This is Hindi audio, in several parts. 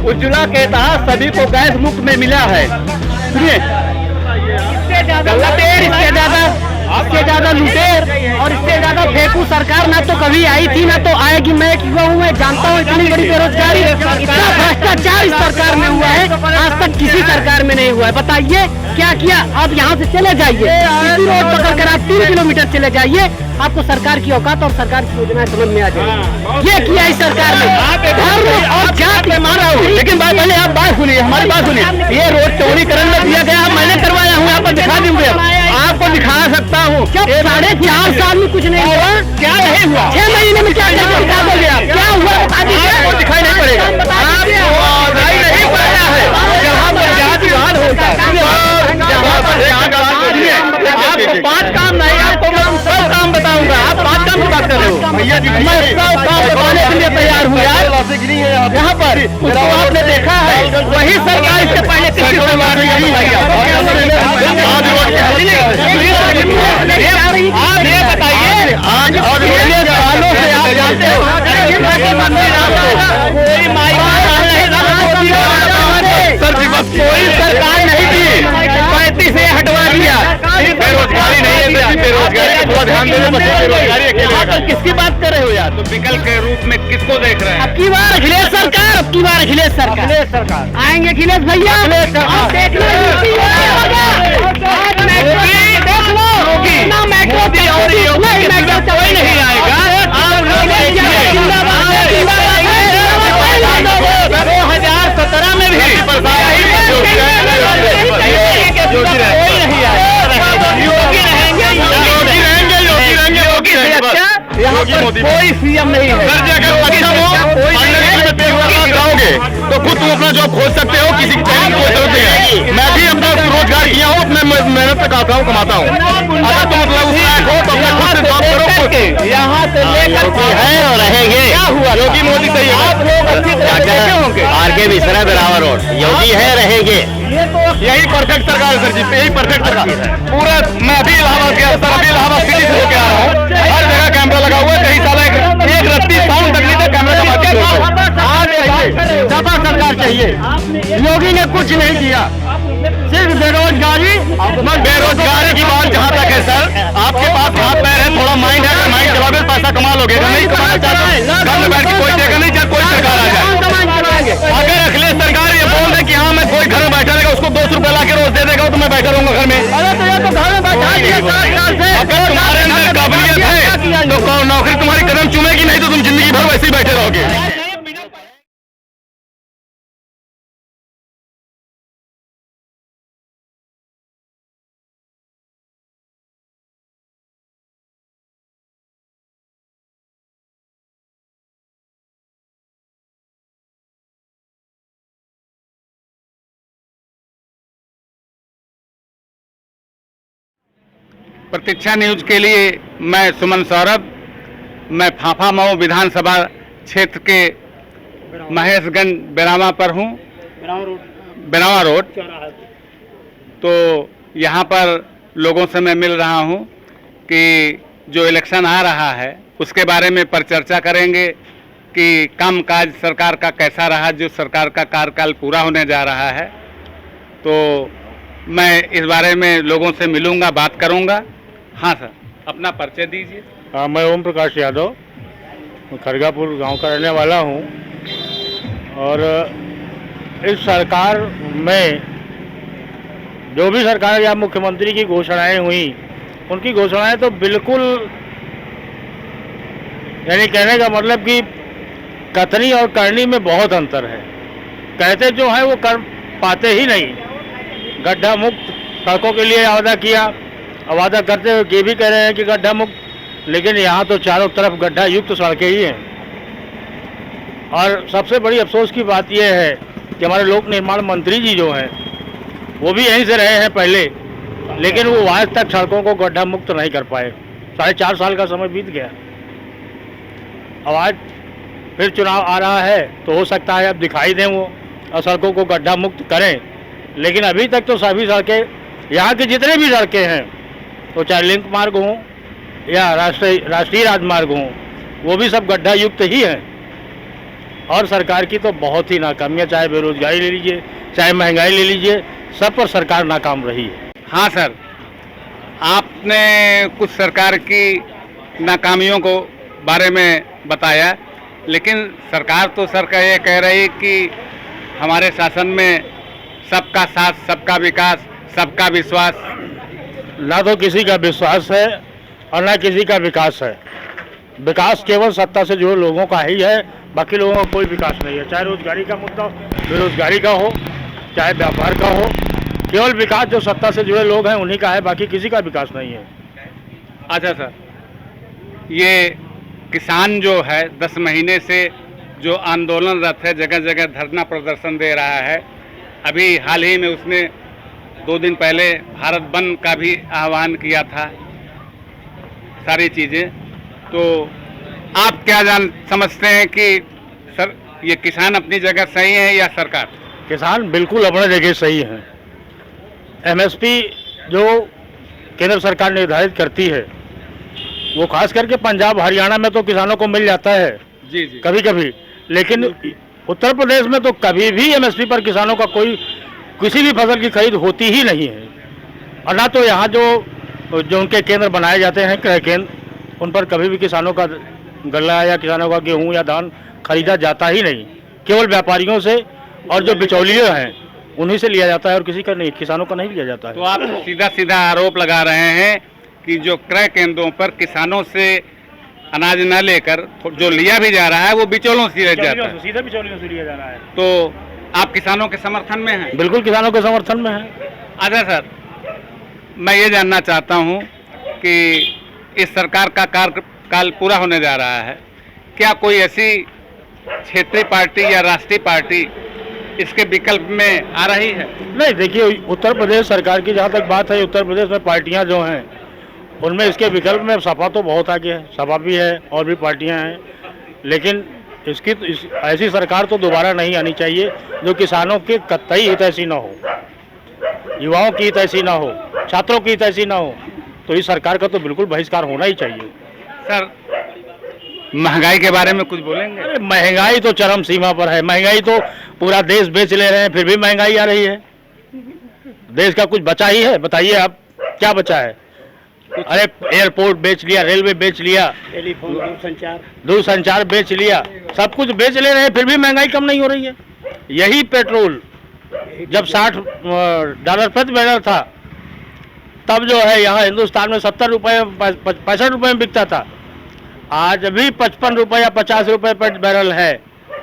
उज्ज्वला के तहत सभी को गैस मुफ्त में मिला है। सुनिए, इससे ज्यादा लुटेर और इससे ज्यादा फेंकू सरकार ना तो कभी आई थी ना तो आएगी। मैं क्यों हूँ, मैं जानता हूँ इतनी बड़ी बेरोजगारी, इतना भ्रष्टाचार इस सरकार में हुआ है, आज तक किसी सरकार में नहीं हुआ है। बताइए क्या किया? आप यहाँ से चले जाइए, इसी रोड पकड़ कर आप 3 किलोमीटर चले जाइए, आपको सरकार की औकात और सरकार की योजनाएं समझ में आ जाएगी। ये किया इस सरकार ने, धर्म और जात में मारा हूँ। लेकिन पहले आप बात सुनिए, हमारी बात सुनिए। ये रोड चौड़ीकरण में दिया गया, मैंने करवाया हूँ, यहाँ पर दिखा दूंगे, आपको दिखा सकता हूँ। 4.5 साल में कुछ नहीं हुआ। क्या नहीं हुआ? 6 महीने में क्या क्या हुआ बता दीजिए। आपको दिखाई नहीं पड़ेगा, आपको दिखाई नहीं पड़ता है। जहाँ पर जातिवाद होता है, आपको 5 काम नहीं, आपको मैं 100 काम बताऊंगा। आप 5 काम की बात कर रहे हो भैया जी, मैं 100 काम बताने के लिए तैयार हूँ यार। यहाँ पर उसको आपने देखा है, वही सरकार इससे पहले किसी सरकार ने नहीं किया। आप ये बताइए, आज और सालों से आप जानते हो कोई कोई सरकार नहीं थी, 35 से हटवा दिया। बेरोजगारी नहीं है, बेरोजगारी थोड़ा ध्यान देना, बेरोजगारी किसकी बात कर रहे हो यार? तो विकल्प के रूप में किसको देख रहे हैं? अब की बार अखिलेश सरकार, अब की बार अखिलेश सरकार आएंगे। अखिलेश भैया देख लो, कोई नहीं आएगा। 2017 में भी यहाँ पर कोई सीएम नहीं है। जाओगे तो खुद तुम अपना जॉब खोज सकते हो, किसी की ट्रेनिंग की कोई जरूरत नहीं है। मैं भी अपना रोजगार किया हूँ, अपने मेहनत से खाता हूँ, कमाता हूँ। अगर तुम मतलब उस लायक हो तो अपना खुद से जॉब करो। यहाँ से लेकर है और रहेंगे। क्या हुआ? योगी मोदी सही है, आप लोग अच्छी तरह देखे होंगे। आरके मिश्रा बराबर और योगी है, रहेंगे। यही परफेक्ट सरकार है सर जी, यही परफेक्ट सरकार पूरा। मैं अभी इलाहाबाद गया सर, अभी इलाहाबाद सिटी से होकर आ रहा हूँ। हर जगह कैमरा लगा हुआ है, कहीं साला एक रत्ती साउंड तक नहीं था कैमरा का। दफा सरकार चाहिए। योगी ने कुछ नहीं किया, सिर्फ बेरोजगारी की बात जहाँ तक है सर, आपके पास हाथ पैर है, थोड़ा माइंड है, माइंड चलाओगे पैसा कमा लोगे। नहीं कमाना चाहते घर में बैठ के कोई देगा नहीं, चाहे कोई सरकार आ जाए। अगर अखिलेश सरकार ये बोल दे कि हाँ मैं कोई घर में बैठा रहेगा, उसको 200 रुपए ला के रोज दे देगा तो मैं बैठा रहूंगा घर में। अगर तुम्हारे अंदर काबिलियत है तो नौकरी तुम्हारी कदम चूमेगी, नहीं तो तुम जिंदगी भर वैसे ही बैठे रहोगे। प्रतीक्षा न्यूज के लिए मैं सुमन सौरभ, मैं फाफा मऊ विधानसभा क्षेत्र के महेशगंज बेरामा पर हूँ, बेरामा रोड। तो यहाँ पर लोगों से मैं मिल रहा हूँ कि जो इलेक्शन आ रहा है उसके बारे में पर चर्चा करेंगे कि कामकाज सरकार का कैसा रहा, जो सरकार का कार्यकाल पूरा होने जा रहा है। तो मैं इस बारे में लोगों से मिलूंगा, बात करूंगा। हाँ सर, अपना परिचय दीजिए। हाँ, मैं ओम प्रकाश यादव, खरगापुर गांव का रहने वाला हूं। और इस सरकार में जो भी सरकार या मुख्यमंत्री की घोषणाएं हुई, उनकी घोषणाएं तो बिल्कुल, यानी कहने का मतलब कि कथनी और करनी में बहुत अंतर है। कहते जो है वो कर पाते ही नहीं। गड्ढा मुक्त सड़कों के लिए वादा किया, वादा करते हुए ये भी कह रहे हैं कि गड्ढा मुक्त, लेकिन यहाँ तो चारों तरफ गड्ढा युक्त सड़कें ही हैं। और सबसे बड़ी अफसोस की बात यह है कि हमारे लोक निर्माण मंत्री जी जो हैं वो भी यहीं से रहे हैं पहले, लेकिन वो आज तक सड़कों को गड्ढा मुक्त नहीं कर पाए। 4.5 साल का समय बीत गया। अब आज फिर चुनाव आ रहा है तो हो सकता है अब दिखाई दें वो और सड़कों को गड्ढा मुक्त करें। लेकिन अभी तक तो सभी सड़कें, यहाँ की जितने भी सड़कें हैं, तो चाहे लिंक मार्ग हों या राष्ट्रीय राजमार्ग हों, वो भी सब गड्ढा युक्त ही हैं। और सरकार की तो बहुत ही नाकामियाँ, चाहे बेरोजगारी ले लीजिए, चाहे महंगाई ले लीजिए, सब पर सरकार नाकाम रही है। हाँ सर, आपने कुछ सरकार की नाकामियों को बारे में बताया, लेकिन सरकार तो सर का ये कह रही कि हमारे शासन में सबका साथ, सबका विकास, सबका विश्वास। ना तो किसी का विश्वास है और ना किसी का विकास है। विकास केवल सत्ता से जुड़े लोगों का ही है, बाकी लोगों का कोई विकास नहीं है। चाहे रोजगारी का मुद्दा बेरोजगारी का हो, चाहे व्यापार का हो, केवल विकास जो सत्ता से जुड़े लोग हैं उन्हीं का है, बाकी किसी का विकास नहीं है। अच्छा सर, ये किसान जो है 10 महीने से जो आंदोलनरत है, जगह जगह धरना प्रदर्शन दे रहा है, अभी हाल ही में उसने 2 दिन पहले भारत बंद का भी आह्वान किया था, सारी चीज़ें। तो आप क्या समझते हैं कि सर ये किसान अपनी जगह सही है या सरकार? किसान बिल्कुल अपने जगह सही है। एमएसपी जो केंद्र सरकार निर्धारित करती है वो खास करके पंजाब हरियाणा में तो किसानों को मिल जाता है जी जी, कभी कभी, लेकिन उत्तर प्रदेश में तो कभी भी एमएसपी पर किसानों का कोई किसी भी फसल की खरीद होती ही नहीं है। और ना तो यहाँ जो उनके केंद्र बनाए जाते हैं क्रय केंद्र, उन पर कभी भी किसानों का गल्ला या किसानों का गेहूँ या धान खरीदा जाता ही नहीं। केवल व्यापारियों से और जो बिचौलिए हैं उन्हीं से लिया जाता है और किसी का नहीं, किसानों का नहीं लिया जाता है। तो आप सीधा सीधा आरोप लगा रहे हैं कि जो क्रय केंद्रों पर किसानों से अनाज न लेकर जो लिया भी जा रहा है वो बिचौलियों से लिया जाता है, सीधा बिचौलियों से लिया जा रहा है। तो आप किसानों के समर्थन में हैं? बिल्कुल किसानों के समर्थन में है। अच्छा सर, मैं ये जानना चाहता हूँ कि इस सरकार का कार्यकाल पूरा होने जा रहा है, क्या कोई ऐसी क्षेत्रीय पार्टी या राष्ट्रीय पार्टी इसके विकल्प में आ रही है? नहीं, देखिए उत्तर प्रदेश सरकार की जहाँ तक बात है, उत्तर प्रदेश में पार्टियाँ जो हैं उनमें इसके विकल्प में सपा तो बहुत आगे है, सपा भी है और भी पार्टियाँ हैं, लेकिन ऐसी सरकार तो दोबारा नहीं आनी चाहिए जो किसानों के कतई हितैषी ना हो, युवाओं की हितैषी ना हो, छात्रों की हितैषी ना हो। तो इस सरकार का तो बिल्कुल बहिष्कार होना ही चाहिए। सर, महंगाई के बारे में कुछ बोलेंगे? अरे महंगाई तो चरम सीमा पर है। महंगाई तो पूरा देश बेच ले रहे हैं, फिर भी महंगाई आ रही है। देश का कुछ बचा ही है? बताइए आप, क्या बचा है? अरे एयरपोर्ट बेच लिया, रेलवे बेच लिया, टेलीफोन दूरसंचार बेच लिया, सब कुछ बेच ले रहे हैं, फिर भी महंगाई कम नहीं हो रही है। यही पेट्रोल जब $60 प्रति बैरल था, तब जो है यहाँ हिंदुस्तान में 70 रुपये 65 रुपये में बिकता था। आज भी 55 रुपये या 50 रुपये प्रति बैरल है,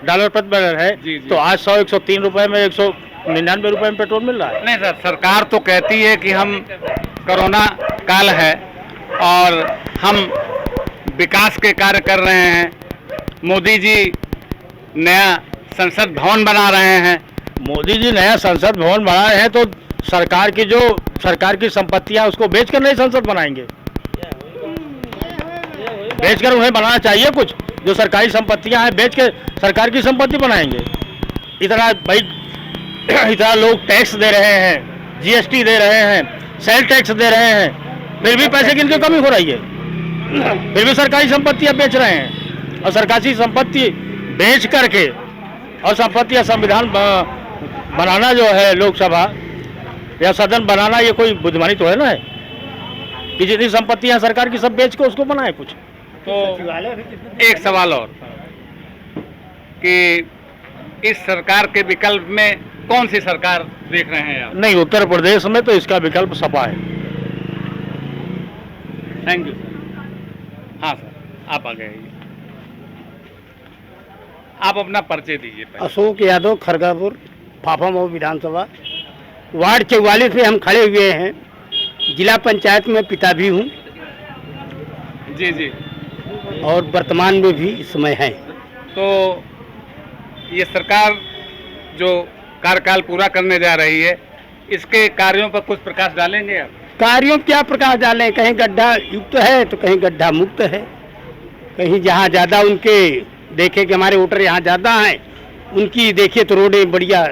डॉलर प्रति बैरल है। जी, जी। तो आज 100-103 रुपये में 199 रुपये में पेट्रोल मिल रहा है। नहीं सर, सरकार तो कहती है कि हम कोरोना काल है और हम विकास के कार्य कर रहे हैं। मोदी जी नया संसद भवन बना रहे हैं। मोदी जी नया संसद भवन बनाए हैं तो सरकार की संपत्तियां उसको बेचकर नई संसद बनाएंगे। बेचकर उन्हें बनाना चाहिए कुछ, जो सरकारी संपत्तियां हैं बेच के सरकार की संपत्ति बनाएंगे। इतना लोग टैक्स दे रहे हैं, जीएसटी दे रहे हैं, सेल टैक्स दे रहे हैं, फिर भी पैसे की इनकी कमी हो रही है, फिर भी सरकारी संपत्तियां बेच रहे हैं। और सरकारी संपत्ति बेच करके और संपत्ति या संविधान बनाना जो है, लोकसभा या सदन बनाना, ये कोई बुद्धिमानी तो है ना, है कि जितनी संपत्तियां सरकार की सब बेच के उसको बनाए कुछ। तो एक सवाल और कि इस सरकार के विकल्प में कौन सी सरकार देख रहे हैं आप? नहीं, उत्तर प्रदेश में तो इसका विकल्प सपा है। Thank you sir. हाँ सर, आप आ गए, आप अपना परिचय दीजिए पहले। अशोक यादव, खरगापुर, फाफामऊ विधानसभा, वार्ड 44 में हम खड़े हुए हैं। जिला पंचायत में पिता भी हूँ जी जी, और वर्तमान में भी इस समय हैं। तो ये सरकार जो कार्यकाल पूरा करने जा रही है, इसके कार्यों पर कुछ प्रकाश डालेंगे आप? कार्यों क्या प्रकाश डालें? कहीं गड्ढा युक्त है तो कहीं गड्ढा मुक्त है। कहीं जहाँ ज़्यादा उनके देखे कि हमारे वोटर यहाँ ज़्यादा हैं, उनकी देखिए तो रोडें बढ़िया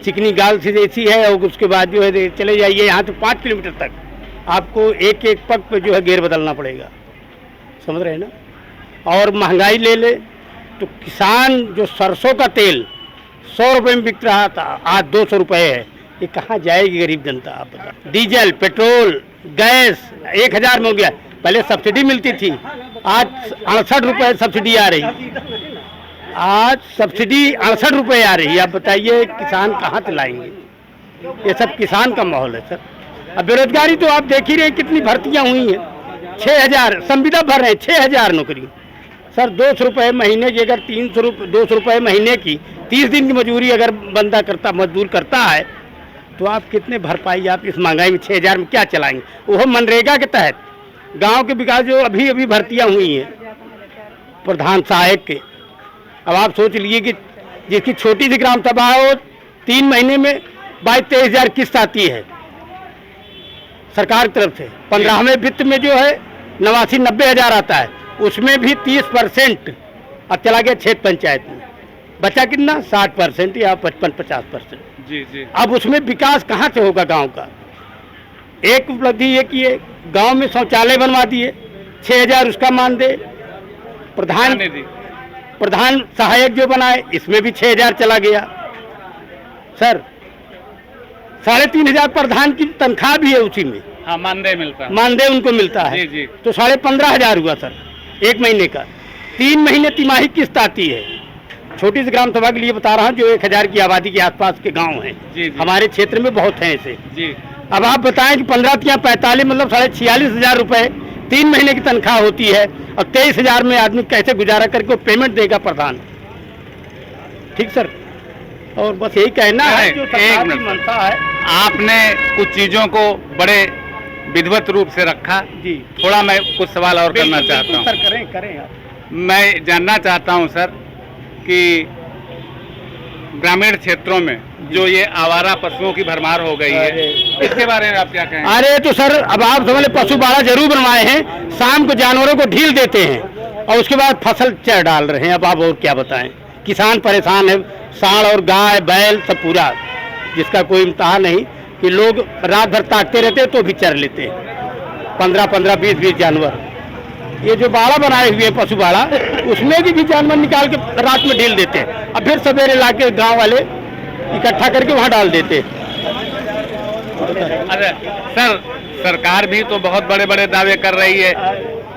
चिकनी गाल सी जैसी है, और उसके बाद जो है चले जाइए यहाँ तो 5 किलोमीटर तक आपको एक एक पग पे जो है गेयर बदलना पड़ेगा, समझ रहे हैं ना। और महंगाई ले ले तो किसान जो सरसों का तेल 100 रुपये में बिक रहा था, आज 200 रुपये है। ये कहाँ जाएगी गरीब जनता, आप बताओ। डीजल, पेट्रोल, गैस 1000 में हो गया। पहले सब्सिडी मिलती थी, आज 68 रुपये सब्सिडी आ रही। आज सब्सिडी 68 रुपये आ रही है। आप बताइए किसान कहाँ चलाएंगे? ये सब किसान का माहौल है सर। अब बेरोजगारी तो आप देख ही रहे हैं, कितनी भर्तियाँ हुई हैं। 6000 संविदा भर रहे हैं, 6000 नौकरी सर। 200 रुपये महीने की, अगर 200 रुपये महीने की 30 दिन की मजदूरी अगर बंदा करता, मजदूर करता है, तो आप कितने भरपाई आप इस महंगाई में 6000 में क्या चलाएंगे? वो मनरेगा के तहत गांव के विकास जो अभी अभी भर्तियां हुई हैं प्रधान सहायक के। अब आप सोच लीजिए कि जिसकी छोटी सी ग्राम सभा हो 3 महीने में 22-23 हज़ार किस्त आती है सरकार की तरफ से। 15वें वित्त में जो है 89-90 हज़ार आता है, उसमें भी 30% अब चला गया क्षेत्र पंचायत में। बचा कितना? 60% या 55-50%। जी जी। अब उसमें विकास कहाँ से होगा गांव का? एक उपलब्धि ये की है, गांव में शौचालय बनवा दिए, 6000 उसका मान दे। प्रधान सहायक जो बनाए, इसमें भी 6000 चला गया सर। 3500 प्रधान की तनख्वाह भी है उसी में। हाँ, मानदेय मिलता है, मानदेय उनको मिलता है। जी जी। तो 15,500 हुआ सर 1 महीने का। 3 महीने तिमाही किस्त आती है। छोटी सी ग्राम सभा के लिए बता रहा हूँ, जो 1000 की आबादी के आसपास के गांव हैं। जी जी। हमारे क्षेत्र में बहुत हैं ऐसे जी। अब आप बताएं कि 15-45 मतलब 46,500 रुपए 3 महीने की तनख्वाह होती है, और 23,000 में आदमी कैसे गुजारा करके पेमेंट देगा प्रधान? ठीक सर। और बस यही कहना है, जो सरकार की मंशा है। आपने कुछ चीजों को बड़े विधिवत रूप से रखा जी। थोड़ा मैं कुछ सवाल और करना चाहता हूँ सर। करें आप। मैं जानना चाहता हूँ सर कि ग्रामीण क्षेत्रों में जो ये आवारा पशुओं की भरमार हो गई है, इसके बारे में आप क्या कहें? अरे तो सर, अब आप समझ पशु बाड़ा जरूर बनवाए हैं, शाम को जानवरों को ढील देते हैं और उसके बाद फसल चढ़ डाल रहे हैं। अब आप और क्या बताएं? किसान परेशान है, सांड और गाय बैल सब पूरा, जिसका कोई इम्तहान नहीं कि लोग रात भर ताकते रहते तो भी चर लेते हैं 15-15, 20-20 जानवर। ये जो बाड़ा बनाए हुए हैं पशु बाड़ा, उसमें भी जानवर निकाल के रात में ढील देते हैं, अब फिर सवेरे ला के गाँव वाले इकट्ठा करके वहाँ डाल देते। अरे सर, सरकार भी तो बहुत बड़े बड़े दावे कर रही है।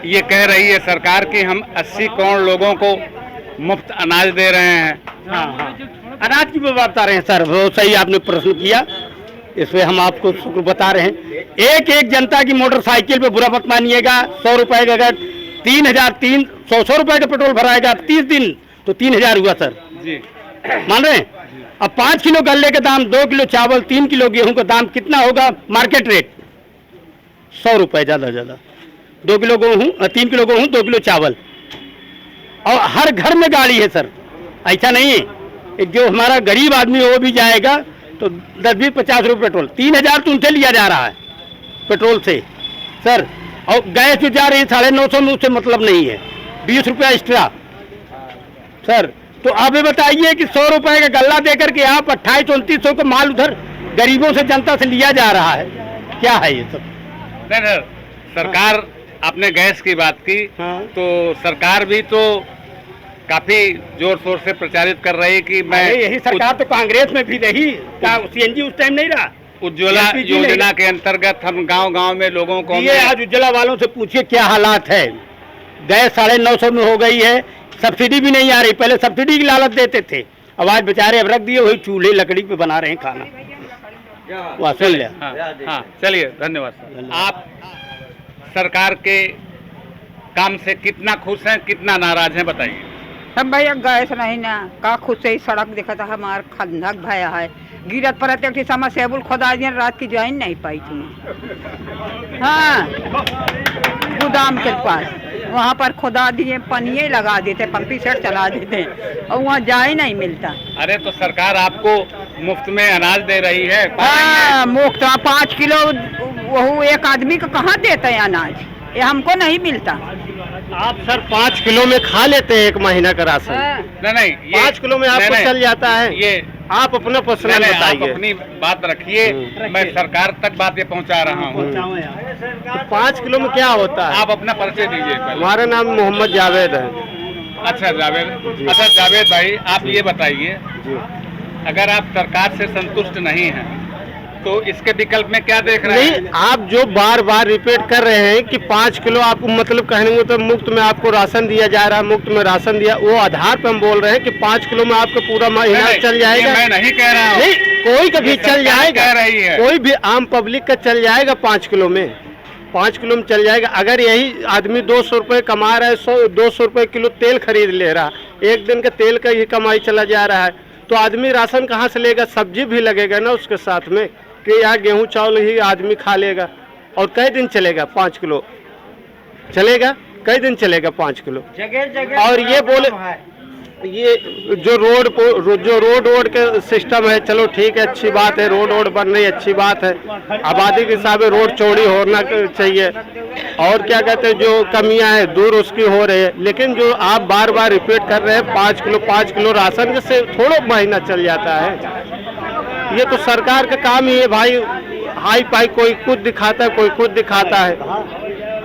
ये कह रही है सरकार कि हम 80 करोड़ लोगों को मुफ्त अनाज दे रहे हैं। हाँ, अनाज की बात बता रहे हैं सर, वो सही आपने प्रश्न किया, इसमें हम आपको शुक्र बता रहे हैं। एक जनता की मोटरसाइकिल पे बुरा मत मानिएगा। 100 रुपए का अगर 100 रुपए का पेट्रोल भराएगा 30 दिन तो 3000 हुआ सर जी। मान रहे हैं? अब 5 किलो गल्ले का दाम, 2 किलो चावल, 3 किलो गेहूं का दाम कितना होगा मार्केट रेट? 100 रुपए ज्यादा 2 किलो गेहूं, 3 किलो गेहूं, 2 किलो चावल। और हर घर में गाड़ी है सर, ऐसा नहीं है। एक जो हमारा गरीब आदमी है वो भी जाएगा तो 10-20-50 रुपये पेट्रोल। 3000 तो उनसे लिया जा रहा है पेट्रोल से सर। और गैस जो जा रही है 950 में, उससे मतलब नहीं है, 20 रुपया एक्स्ट्रा सर। तो आप ये बताइए कि 100 रुपए का गल्ला देकर के आप 2800-2900 का माल उधर गरीबों से, जनता से लिया जा रहा है, क्या है ये सब? नहीं सर, सरकार आपने गैस की बात की, हाँ। तो सरकार भी तो काफी जोर शोर से प्रचारित कर रही कि मैं यही सरकार तो कांग्रेस में भी रही, CNG उस टाइम नहीं रहा। उज्ज्वला योजना के अंतर्गत हम गांव-गांव में लोगों को ये आज उज्ज्वला वालों से पूछिए क्या हालात है। गैस 950 में हो गई है, सब्सिडी भी नहीं आ रही। पहले सब्सिडी की लालच देते थे, अब आज बेचारे अब रख दिए, वही चूल्हे लकड़ी पे बना रहे हैं खाना। वाह, सुन लिया। हाँ, चलिए, धन्यवाद सर। आप सरकार के काम से कितना खुश हैं, कितना नाराज हैं, बताइए। हम भैया गैस नहीं ना का खुद से ही सड़क देखा था, हमार खंडक भया है, गिरत परत एक समस्या खोदा दिए, रात की ज्वाइन नहीं पाई थी। हाँ, गोदाम के पास वहाँ पर खुदा दिए, पनिये लगा देते, पंपी सेट चला देते और वहाँ जा ही नहीं मिलता। अरे तो सरकार आपको मुफ्त में अनाज दे रही है। हाँ, मुफ्त 5 किलो वो एक आदमी को कहाँ देते हैं अनाज, ये हमको नहीं मिलता। आप सर 5 किलो में खा लेते हैं 1 महीना का राशन? नहीं, 5 किलो में आपको चल जाता है। ये आप अपना पर्सनल बताइए। आप अपनी बात रखिए, मैं सरकार तक बातें पहुंचा रहा हूं। तो 5 किलो में क्या होता है? आप अपना परिचय दीजिए। हमारा नाम मोहम्मद जावेद है। अच्छा जावेद भाई, आप ये बताइए, अगर आप सरकार से संतुष्ट नहीं हैं तो इसके विकल्प में क्या देख रहे हैं? नहीं, आप जो बार बार रिपीट कर रहे हैं कि 5 किलो आपको मतलब कहने तो मुफ्त में आपको राशन दिया जा रहा है, मुफ्त में राशन दिया, वो आधार पे हम बोल रहे हैं कि 5 किलो में आपको पूरा महीना चल जाएगा। मैं नहीं कह रहा हूँ, नहीं, कोई कभी चल जाएगा, कह रही है कोई भी आम पब्लिक का चल जाएगा 5 किलो में, 5 किलो में चल जाएगा। अगर यही आदमी 200 रुपये कमा रहा है, 200 रुपये किलो तेल खरीद ले रहा, एक दिन का तेल का ही कमाई चला जा रहा है, तो आदमी राशन कहाँ से लेगा? सब्जी भी लगेगा ना उसके साथ में, कि यहाँ गेहूं चावल ही आदमी खा लेगा। और कई दिन चलेगा 5 किलो? चलेगा कई दिन चलेगा 5 किलो? और ये बोले ये जो रोड के सिस्टम है, चलो ठीक है, अच्छी बात है, रोड बन रही अच्छी बात है, आबादी के हिसाब से रोड चौड़ी होना चाहिए, और क्या कहते हैं जो कमियां हैं दूर उसकी हो रही है। लेकिन जो आप बार बार रिपीट कर रहे हैं 5 किलो राशन से थोड़ा महीना चल जाता है। ये तो सरकार का काम ही है भाई, हाई पाई कोई कुछ दिखाता है, कोई कुछ दिखाता है।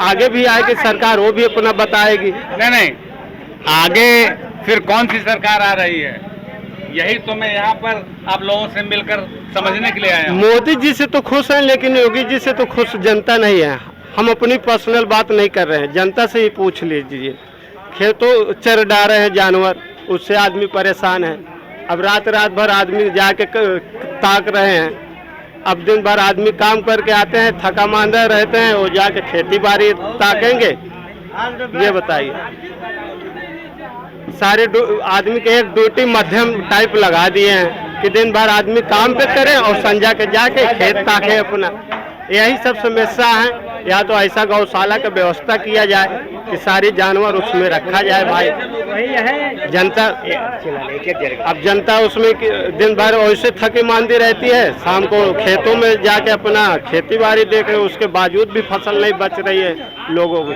आगे भी आएगी सरकार, वो भी अपना बताएगी। नहीं, आगे फिर कौन सी सरकार आ रही है, यही तो मैं यहाँ पर आप लोगों से मिलकर समझने के लिए आया हूँ। मोदी जी से तो खुश हैं, लेकिन योगी जी से तो खुश जनता नहीं है। हम अपनी पर्सनल बात नहीं कर रहे हैं, जनता से ही पूछ लीजिए। खेतों चर डाले हैं जानवर, उससे आदमी परेशान है। अब रात भर आदमी जाके ताक रहे हैं। अब दिन भर आदमी काम करके आते हैं, थका मांदा रहते हैं, वो जाके खेती बाड़ी ताकेंगे? ये बताइए। सारे आदमी के एक ड्यूटी मध्यम टाइप लगा दिए हैं कि दिन भर आदमी काम पे करे और संजा के जाके खेत ताके अपना। यही सब समस्या है। या तो ऐसा गौशाला का व्यवस्था किया जाए कि सारे जानवर उसमें रखा जाए भाई। जनता अब जनता उसमें दिन भर वैसे थकी मांदी रहती है, शाम को खेतों में जाके अपना खेती बाड़ी देख रहे, उसके बावजूद भी फसल नहीं बच रही है लोगों को।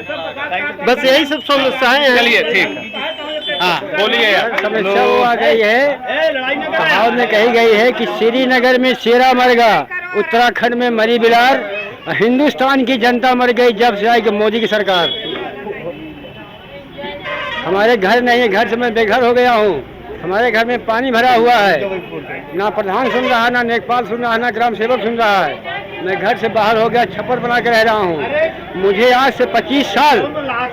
बस यही सब समस्याएं हैं। चलिए ठीक है, हाँ बोलिए यार। समस्या वो आ गई है, कहावत में कही गई है कि श्रीनगर में शेरा मर गया, उत्तराखंड में मरी बिलार, हिंदुस्तान की जनता मर गई जब से आई कि मोदी की सरकार। हमारे घर नहीं है, घर से मैं बेघर हो गया हूँ। हमारे घर में पानी भरा हुआ है, ना प्रधान सुन रहा है, ना लेखपाल सुन रहा है, ना ग्राम सेवक सुन रहा है। मैं घर से बाहर हो गया, छप्पर बना के रह रहा हूँ। मुझे आज से 25 साल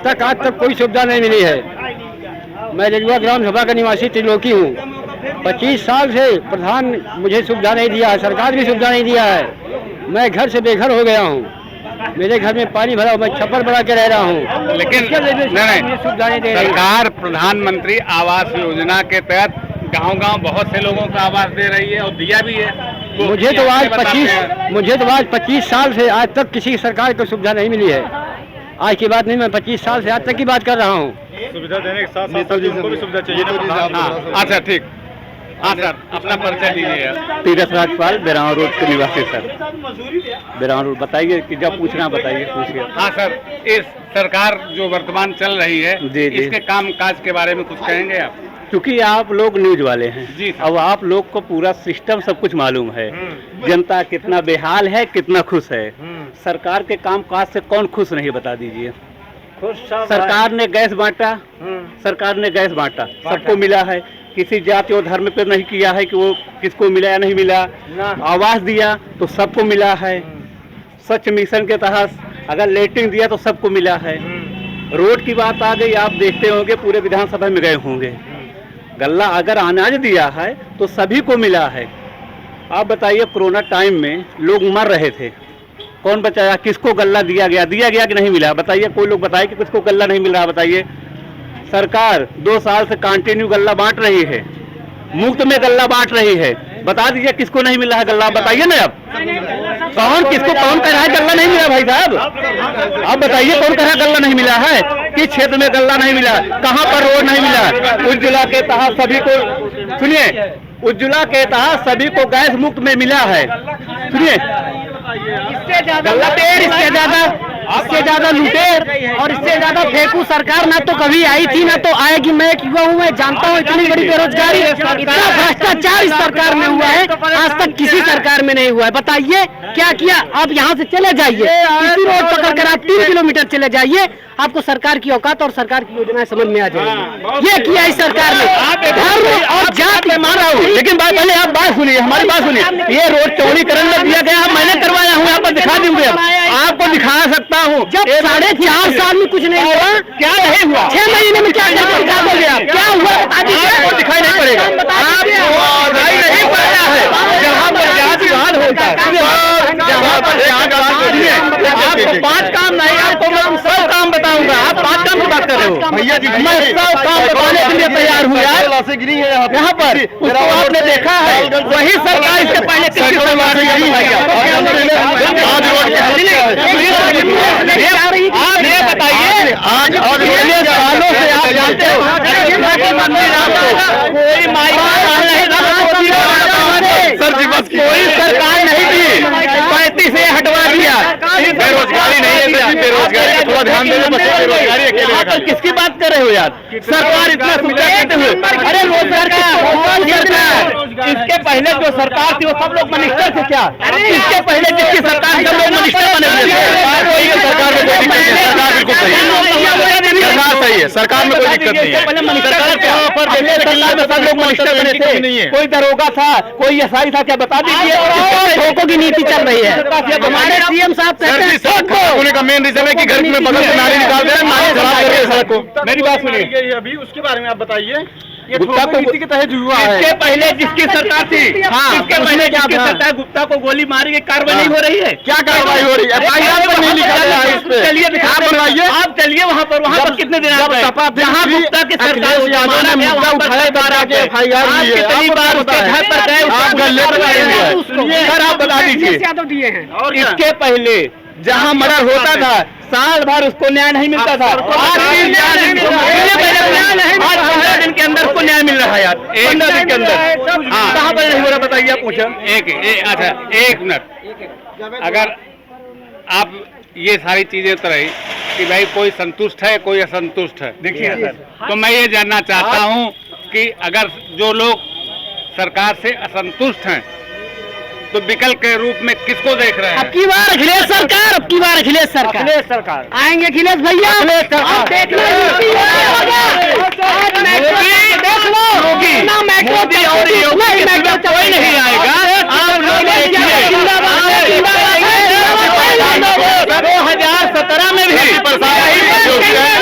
तक आज तक कोई सुविधा नहीं मिली है। मैं रेलुआ ग्राम सभा का निवासी त्रिलोकी हूँ। 25 साल से प्रधान मुझे सुविधा नहीं दिया है, सरकार भी सुविधा नहीं दिया है। मैं घर से बेघर हो गया हूँ। मेरे घर में पानी भरा, मैं छप्पर बना के रह रहा हूँ। लेकिन नहीं, सरकार प्रधानमंत्री आवास योजना के तहत गांव-गांव बहुत से लोगों को आवास दे रही है और दिया भी है। तो मुझे तो आज 25 साल से आज तक किसी सरकार को सुविधा नहीं मिली है। आज की बात नहीं, मैं 25 साल से आज तक की बात कर रहा हूँ। सुविधा देने के साथ साथ उनको भी सुविधा चाहिए। अच्छा ठीक, हाँ सर अपना परिचय दीजिए। तीरथ राजपाल, बेराव रोड के निवासी सर। बेराव रोड बताइए कि जब पूछना बताइए, पूछिए। हाँ सर, इस सरकार जो वर्तमान चल रही है जी। इसके काम काज के बारे में कुछ कहेंगे आप? क्योंकि आप लोग न्यूज वाले हैं जी, अब आप लोग को पूरा सिस्टम सब कुछ मालूम है। जनता कितना बेहाल है, कितना खुश है। सरकार के काम काज से कौन खुश नहीं, बता दीजिए। सरकार ने गैस बांटा, सरकार ने गैस बांटा, सबको मिला है। किसी जाति और धर्म पे नहीं किया है कि वो किसको मिला या नहीं मिला। आवास दिया तो सबको मिला है। स्वच्छ मिशन के तहत अगर लेटरिन दिया तो सबको मिला है। रोड की बात आ गई, आप देखते होंगे पूरे विधानसभा में गए होंगे। गल्ला अगर अनाज दिया है तो सभी को मिला है। आप बताइए, कोरोना टाइम में लोग मर रहे थे, कौन बचाया? किसको गल्ला दिया गया कि नहीं मिला? बताइए, कोई लोग बताए कि किसको गल्ला नहीं मिल रहा? बताइए। सरकार 2 साल से कंटिन्यू गल्ला बांट रही है, मुफ्त में गल्ला बांट रही है। बता दीजिए किसको नहीं मिल रहा है गल्ला, बताइए ना। अब कौन कह रहा है गल्ला नहीं मिला? भाई साहब आप बताइए, कौन कह रहा है गल्ला नहीं मिला है? किस क्षेत्र में गल्ला नहीं मिला? कहाँ पर रोड नहीं मिला? उज्ज्वला के तहत सभी को, सुनिए, उज्ज्वला के तहत सभी को गैस मुफ्त में मिला है। सुनिए, इससे ज्यादा इससे ज्यादा लुटेर और इससे ज्यादा फेंकू सरकार ना तो कभी आई थी ना तो आएगी। मैं एक युवा हूँ, मैं जानता हूँ इतनी बड़ी बेरोजगारी, इतना भ्रष्टाचार इस सरकार में हुआ है, आज तक किसी सरकार में नहीं हुआ है। बताइए क्या किया? आप यहाँ से चले जाइए, इसी रोड पकड़ कर आप 3 किलोमीटर चले जाइए, आपको सरकार की औकात और सरकार की योजनाएं समझ में आ जाएगी। ये किया इस सरकार ने, धर्म और जात में मान रहा हूँ, लेकिन पहले आप बात सुनिए, हमारी बात सुनिए। ये रोड चौड़ीकरण में दिया गया, मैंने करवाया हूँ, यहाँ पर दिखा दूंगा, आपको दिखा सकता हूँ। जब 4.5 साल में कुछ नहीं हुआ, क्या नहीं हुआ, 6 महीने में क्या दिखा दोगे आप? क्या हुआ बता दीजिए, आपको दिखाई नहीं पड़ेगा, आपको दिखाई नहीं पड़ता है। जहाँ पर जातिवाद होता है, जहाँ पर आपको 5 काम नहीं, आपको मैं 100 काम बताऊंगा। आप 5 काम की बात कर रहे हो भैया जी, मैं 100 काम बताने के लिए तैयार हूँ यार। यहाँ पर उसको आपने देखा है, वही सरकार इससे पहले आप ये बताइए, आज और सालों से आप जानते हो कोई माइक नहीं था, सर जी बस कोई सरकार नहीं थी, 35 से हटवा दिया। बेरोजगारी नहीं है सर जी, बेरोजगारी को थोड़ा ध्यान देना, बेरोजगारी अकेले किसकी बात कर रहे हो यार? सरकार इतना सुविधा देते हुए, अरे रोजगार का इसके पहले जो सरकार थी वो सब लोग मिनिस्टर थे क्या? इसके पहले जिसकी सरकार सब लोग मिनिस्टर बने हुए थे। सरकार में कोई दिक्कत नहीं, सरकार बिल्कुल सही है, सरकार सही है, सरकार में कोई दिक्कत नहीं है। पहले सरकार के यहाँ पर सरकार में सब लोग मिनिस्टर बने थे, कोई दरोगा था, कोई एसआई था, क्या बता दीजिए? ठोकों की नीति चल रही है। हमारे सीएम साहब कहते हैं होने का मेन रीजन है कि घर में बगल से नाली निकाल दे, नाली खराब कर रहे हैं सड़क को। मेरी बात सुनिए अभी, उसके बारे में आप बताइए। ये गुप्ता को नीति के तहत हुआ है। इसके पहले जिसकी सरकार थी, हाँ, इसके पहले जिसकी सरकार गुप्ता को गोली मारी गई, कार्रवाई नहीं हो रही है? क्या कार्रवाई हो रही है? नहीं निकाला है इस पे। चलिए दिखाइए, आप चलिए वहाँ पर कितने दिन जहाँ गुप्ता की सरकार आप बता दीजिए। इसके पहले जहाँ मर्डर होता था, साल भर उसको न्याय नहीं मिलता था, आज 15 दिन के अंदर उसको न्याय मिल रहा है यार, 15 दिन के अंदर। कहाँ पर नहीं हो रहा बताइए, आप पूछो। अच्छा 1 मिनट, अगर आप ये सारी चीजें तो रही कि भाई कोई संतुष्ट है कोई असंतुष्ट है, देखिए सर, तो मैं ये जानना चाहता हूँ कि अगर जो लोग सरकार से असंतुष्ट हैं तो विकल्प के रूप में किसको देख रहे हैं? अब की बार अखिलेश सरकार, अब की बार अखिलेश सरकार आएंगे, अखिलेश भैया आप देख लो, कोई नहीं आएगा। आप लोग 2017 में भी कोई नहीं आएगा,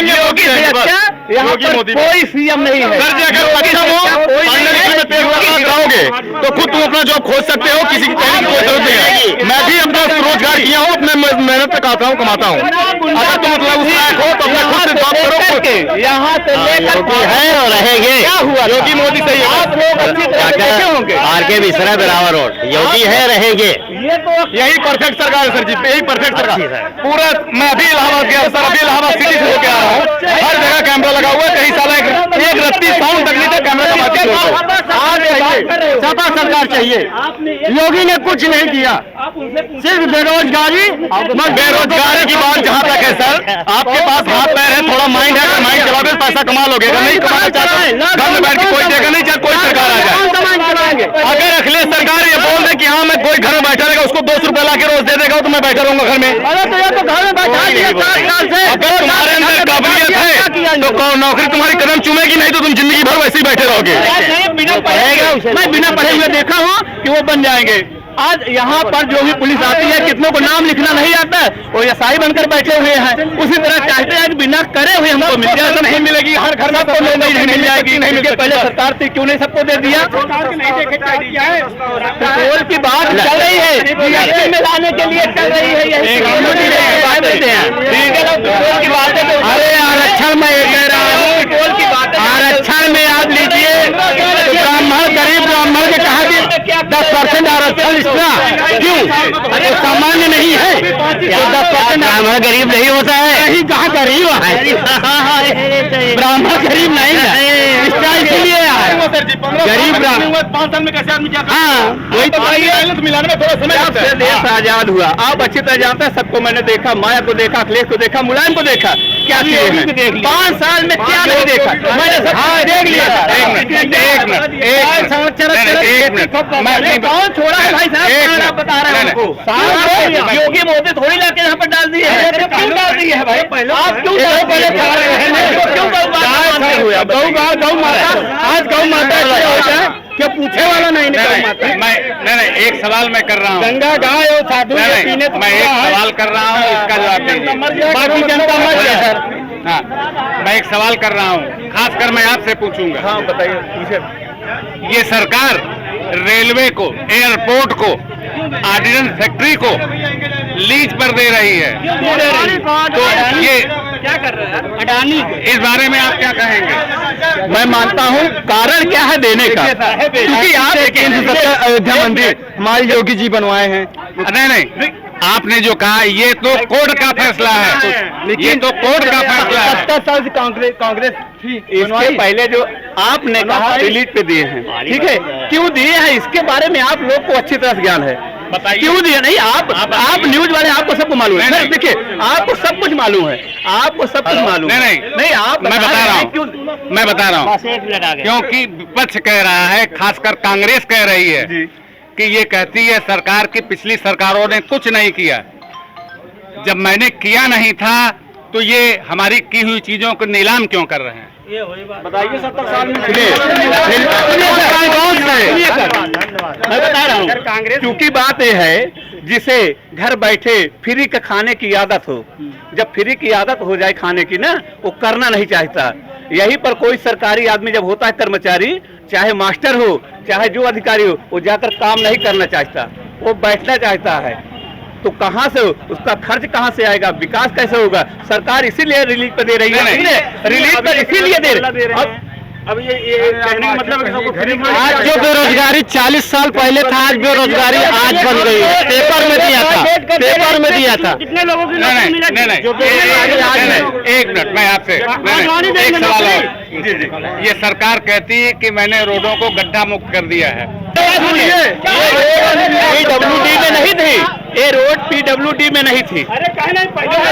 योगी रहेंगे। यहाँ पर कोई सीएम नहीं है। सर जी अगर सक्षम हो जाओगे तो खुद तुम अपना जॉब खोज सकते हो, किसी की तैयारी की जरूरत नहीं है। मैं भी अपना रोजगार किया हूँ, अपने मेहनत से खाता हूँ, कमाता हूँ। अगर तुम मतलब उस लायक हो तो अपना खुद से जॉब करो। यहाँ से योगी है और रहेंगे। क्या हुआ? योगी मोदी सही है। आप लोग अच्छी तरह देखे होंगे। आरके मिश्रा बराबर रोड, योगी है रहेंगे। ये तो यही परफेक्ट सरकार है सर जी, यही परफेक्ट सरकार। पूरा मैं अभी इलाहाबाद गया सर, अभी इलाहाबाद सिटी से होकर आ रहा हूँ, हर जगह कैमरा लगा हुआ है, कहीं साला एक रत्ती साउंड तक नहीं था, कैमरा का बात सपा सरकार चाहिए। योगी ने कुछ नहीं किया, सिर्फ बेरोजगारी। बेरोजगारी की बात जहाँ तक है सर, आपके पास हाथ पैर है, थोड़ा माइंड है, अगर माइंड चलाओगे पैसा कमा लोगे, अगर नहीं कमाना चाहते घर में बैठ के कोई देगा नहीं, चाहे कोई सरकार आ जाए। अगर अखिलेश सरकार ये बोल दे कि हाँ मैं कोई घर में बैठा रहेगा, उसको 200 रुपए ला के रोज दे देगा तो मैं बैठा रहूंगा घर में। अगर तुम्हारे अंदर काबिलियत है तो नौकरी तुम्हारी कदम चूमेगी, नहीं तो तुम जिंदगी भर वैसे ही बैठे रहोगे। मैं बिना पढ़े हुए देखा हूँ कि वो बन जाएंगे। आज यहाँ पर जो भी पुलिस आती है, कितनों को नाम लिखना नहीं आता, वो एसआई बनकर बैठे हुए हैं। उसी तरह चाहते हैं बिना करे हुए हमको मिल जाए, तो नहीं मिलेगी। हर घर में तो नहीं मिल जाएगी, नहीं मिलेगी। पहले सरकार थी, क्यों नहीं सबको दे दिया? पेट्रोल की बात चल रही है, जीएसटी में लाने के लिए चल रही है, पेट्रोल की बात है। अरे आरक्षण में ये कह रहा हूँ, पेट्रोल की बात, आरक्षण में आप लीजिए, ब्राह्मण गरीब ब्राह्मण के कहा कि 10% आरक्षण क्यों? अरे सामान्य नहीं है, तो 10% ब्राह्मण गरीब नहीं होता है। नहीं, कहाँ गरीब है? ब्राह्मण गरीब नहीं है, इसका इसलिए है। गरीब 5 साल में कैसे आदमी क्या वही तो मिलाने में थोड़ा समय लगता है। देश आजाद हुआ, आप अच्छी तरह जानते हैं, सबको मैंने देखा, माया को देखा, अखिलेश को देखा, मुलायम को देखा, क्या चीजें 5 साल में क्या नहीं देखा मैंने सब देख लिया। कौन छोड़ा है भाई साहब, आप बता रहे हैं हमको। योगी मोदी थोड़ी लाके यहाँ पर डाल दिए हैं, क्यों डाल दिए है भाई? आप क्यों आज गौ माता क्या पूछे वाला नहीं मैं एक सवाल मैं कर रहा हूँ, गंगा गाय और साधु मैं एक सवाल कर रहा हूँ, इसका जवाब दीजिए। बाकी जनता मर गया सर। हाँ, मैं एक सवाल कर रहा हूँ, खासकर मैं आपसे पूछूंगा। हाँ बताइए, पूछे। ये सरकार रेलवे को, एयरपोर्ट को, ऑर्डिनेंस फैक्ट्री को लीज पर दे रही है, तो ये क्या कर रहे हैं अडानी? इस बारे में आप क्या कहेंगे? मैं मानता हूँ कारण क्या है देने का, क्योंकि आप केंद्र सरकार अयोध्या मंदिर हमारे योगी जी बनवाए हैं। नहीं, आपने जो कहा ये तो कोर्ट का फैसला है, ये तो कोर्ट का फैसला है। 70 साल से कांग्रेस थी, इसके पहले जो आपने कहा रिलीज पे दिए हैं, ठीक है, क्यों दिए हैं इसके बारे में आप लोग को अच्छी तरह से ज्ञान है, बताइए क्यों दिए? नहीं, आप न्यूज वाले, आपको सबको मालूम है। देखिए, आपको सब कुछ मालूम है, आपको सब कुछ मालूम है। नहीं, आप मैं बता रहा हूँ, क्योंकि विपक्ष कह रहा है, खासकर कांग्रेस कह रही है कि ये कहती है सरकार की पिछली सरकारों ने कुछ नहीं किया। जब मैंने किया नहीं था तो ये हमारी की हुई चीजों को नीलाम क्यों कर रहे हैं? बताइए 70 साल में मैं बता रहा हूँ, क्योंकि बात यह है जिसे घर बैठे फ्री का खाने की आदत हो, जब फ्री की आदत हो जाए खाने की ना, वो करना नहीं चाहता। यहीं पर कोई सरकारी आदमी जब होता है कर्मचारी, चाहे मास्टर हो चाहे जो अधिकारी हो, वो जाकर काम नहीं करना चाहता, वो बैठना चाहता है। तो कहाँ से उसका खर्च कहाँ से आएगा, विकास कैसे होगा? सरकार इसीलिए रिलीज पर दे रही है, रिलीज पर इसीलिए दे रही है। अब ये कहने का मतलब है कि सबको फ्री में आज जो बेरोजगारी 40 साल पहले था, आज बेरोजगारी आज बन गई है। पेपर में दिया था, पेपर में दिया था। कितने लोगों की नहीं, एक मिनट, मैं आपसे एक सवाल और। ये सरकार कहती है कि मैंने रोडों को गड्ढा मुक्त कर दिया है। PWD में नहीं थी ये रोड, PWD में नहीं थी,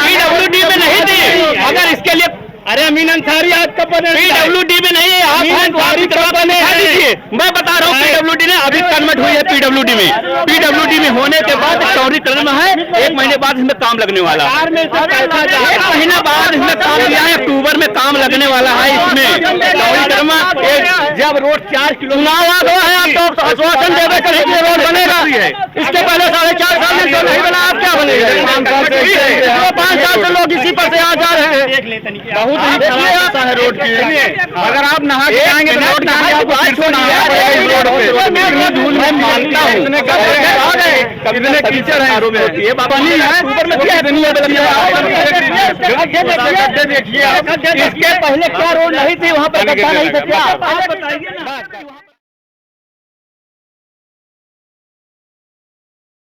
PWD में नहीं थी। अगर इसके लिए अरे अमीन अंसारी आज कब बने? PWD में नहीं है, आप मैं बता रहा हूँ, PWD ने अभी कन्वर्ट हुई है PWD में। PWD में होने के बाद चौड़ीकरण में है, 1 महीने बाद इसमें काम लगने वाला है। 1 महीना बाद इसमें काम किया है, अक्टूबर में काम लगने वाला है इसमें चौड़ीकरण में। जब रोड 4 किलो चुनाव आ गया है, आप तो आश्वासन देवे करेंगे रोड बनेगा। इसके पहले 4.5 साल में जो नहीं बना, आप क्या बनेगा? 5 साल से लोग इसी पर से आ जा रहे हैं। है रोड की। अगर आप नहा के जाएंगे तो रोड नहा आपको फिर से नहाना पड़ेगा इस रोड पे। धूल मैं मानता हूँ, कितने कीचड़ है ये पानी है, ऊपर में क्या देखिए, इसके पहले क्या रोड नहीं थी, वहाँ पर गड्ढा नहीं था क्या? आप बताइए ना।